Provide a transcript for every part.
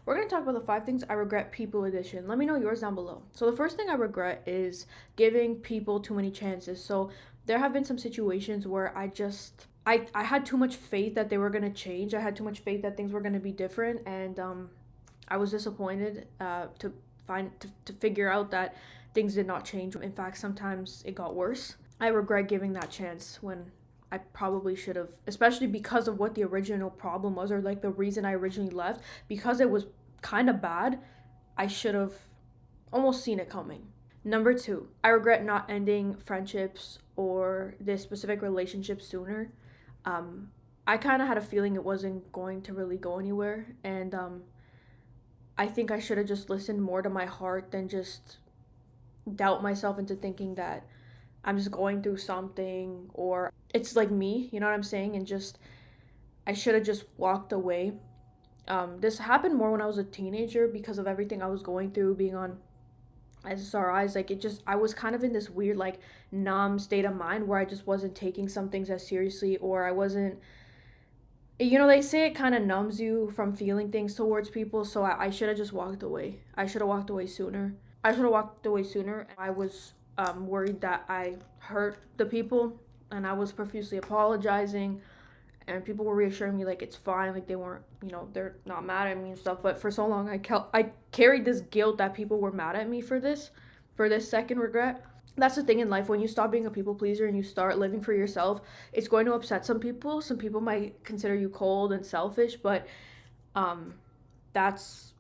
we're going to talk about the 5 things I regret people edition. Let me know yours down below. So the first thing I regret is giving people too many chances. So there have been some situations where I had too much faith that they were going to change. I had too much faith that things were going to be different, and I was disappointed to figure out that things did not change. In fact, sometimes it got worse. I regret giving that chance when I probably should have, especially because of what the original problem was, or like the reason I originally left, because it was kind of bad. I should have almost seen it coming. Number 2, I regret not ending friendships or this specific relationship sooner. I kind of had a feeling it wasn't going to really go anywhere, and I think I should have just listened more to my heart than just doubt myself into thinking that I'm just going through something or it's like me, you know what I'm saying? And just, I should have just walked away. This happened more when I was a teenager because of everything I was going through, being on SSRIs. Like, I was kind of in this weird, like, numb state of mind where I just wasn't taking some things as seriously, or I wasn't, they say it kind of numbs you from feeling things towards people. So I should have just walked away. I should have walked away sooner. I was worried that I hurt the people, and I was profusely apologizing, and people were reassuring me like it's fine, like they weren't, they're not mad at me and stuff. But for so long, I carried this guilt that people were mad at me for this second regret. That's the thing in life: when you stop being a people pleaser and you start living for yourself, it's going to upset some people. Some people might consider you cold and selfish, but that's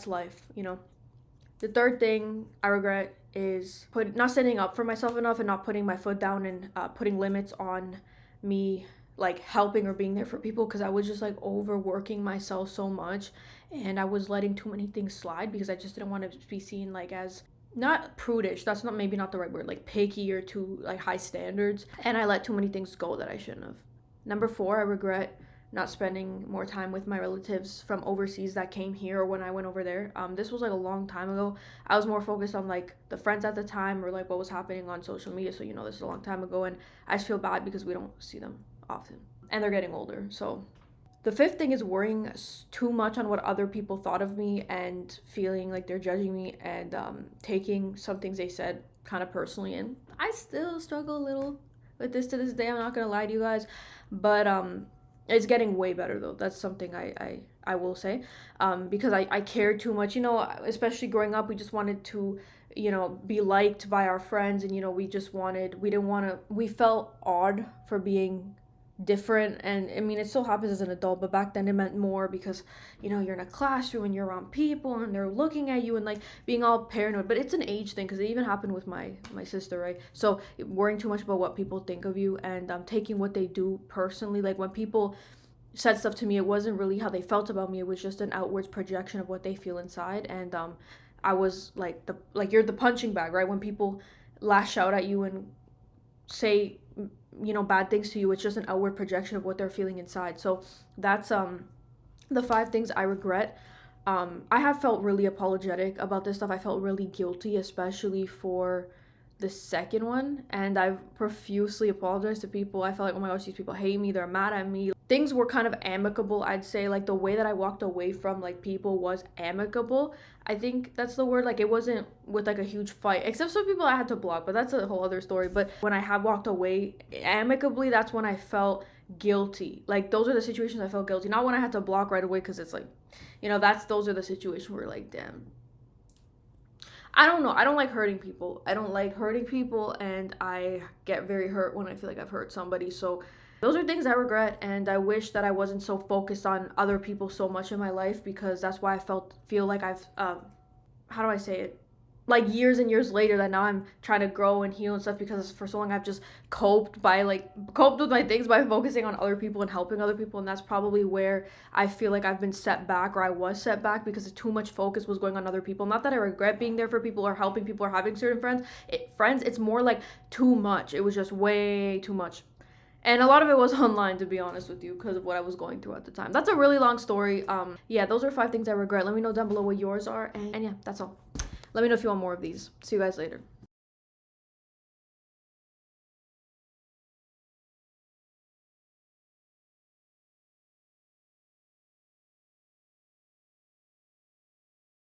life. The third thing I regret is not standing up for myself enough and not putting my foot down and putting limits on me, like helping or being there for people, because I was just like overworking myself so much, and I was letting too many things slide because I just didn't want to be seen like as not prudish. That's not, maybe not the right word, like picky or too like high standards, and I let too many things go that I shouldn't have. Number 4, I regret not spending more time with my relatives from overseas that came here or when I went over there. This was like a long time ago. I was more focused on like the friends at the time or like what was happening on social media. So this is a long time ago, and I just feel bad because we don't see them often, and they're getting older. So the 5th thing is worrying too much on what other people thought of me and feeling like they're judging me, and taking some things they said kind of personally. And I still struggle a little with this to this day. I'm not gonna lie to you guys, but it's getting way better though. That's something I will say, because I cared too much. Especially growing up, we just wanted to, be liked by our friends, and we felt odd for being different. And I mean, it still happens as an adult, but back then it meant more because you're in a classroom and you're around people and they're looking at you and like being all paranoid. But it's an age thing, because it even happened with my sister, right? So worrying too much about what people think of you, and taking what they do personally. Like when people said stuff to me, it wasn't really how they felt about me, it was just an outwards projection of what they feel inside. And I was like you're the punching bag, right? When people lash out at you and say bad things to you, it's just an outward projection of what they're feeling inside. So that's the 5 things I regret. I have felt really apologetic about this stuff. I felt really guilty, especially for the second one, and I've profusely apologized to people. I felt like, oh my gosh, these people hate me, they're mad at me. Things were kind of amicable, I'd say. Like the way that I walked away from like people was amicable. I think that's the word. Like it wasn't with like a huge fight, except some people I had to block, but that's a whole other story. But when I have walked away amicably, that's when I felt guilty. Like those are the situations I felt guilty, not when I had to block right away, because it's like, those are the situations where like, damn, I don't know. I don't like hurting people. And I get very hurt when I feel like I've hurt somebody. So those are things I regret, and I wish that I wasn't so focused on other people so much in my life, because that's why I feel like I've how do I say it? Like years and years later, that now I'm trying to grow and heal and stuff, because for so long I've just coped with my things by focusing on other people and helping other people. And that's probably where I feel like I've been set back, or I was set back, because too much focus was going on other people. Not that I regret being there for people or helping people or having certain friends. It's more like too much. It was just way too much. And a lot of it was online, to be honest with you, because of what I was going through at the time. That's a really long story. Yeah, those are 5 things I regret. Let me know down below what yours are. And yeah, that's all. Let me know if you want more of these. See you guys later.